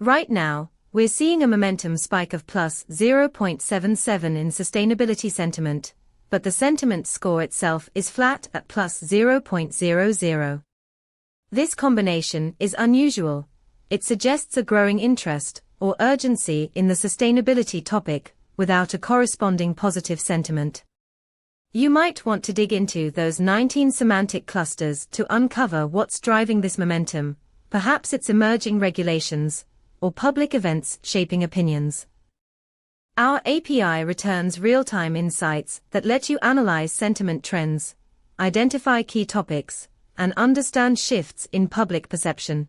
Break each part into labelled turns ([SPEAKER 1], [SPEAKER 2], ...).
[SPEAKER 1] Right now, we're seeing a momentum spike of plus 0.77 in sustainability sentiment, but the sentiment score itself is flat at plus 0.00. This combination is unusual. It suggests a growing interest or urgency in the sustainability topic without a corresponding positive sentiment. You might want to dig into those 19 semantic clusters to uncover what's driving this momentum. Perhaps it's emerging regulations or public events shaping opinions. Our API returns real-time insights that let you analyze sentiment trends, identify key topics, and understand shifts in public perception.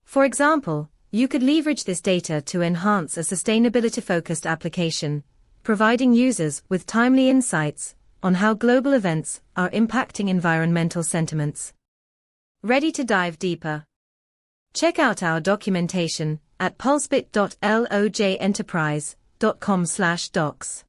[SPEAKER 1] For example, you could leverage this data to enhance a sustainability-focused application, providing users with timely insights on how global events are impacting environmental sentiments. Ready to dive deeper? Check out our documentation at pulsebit.loj enterprise.com/docs.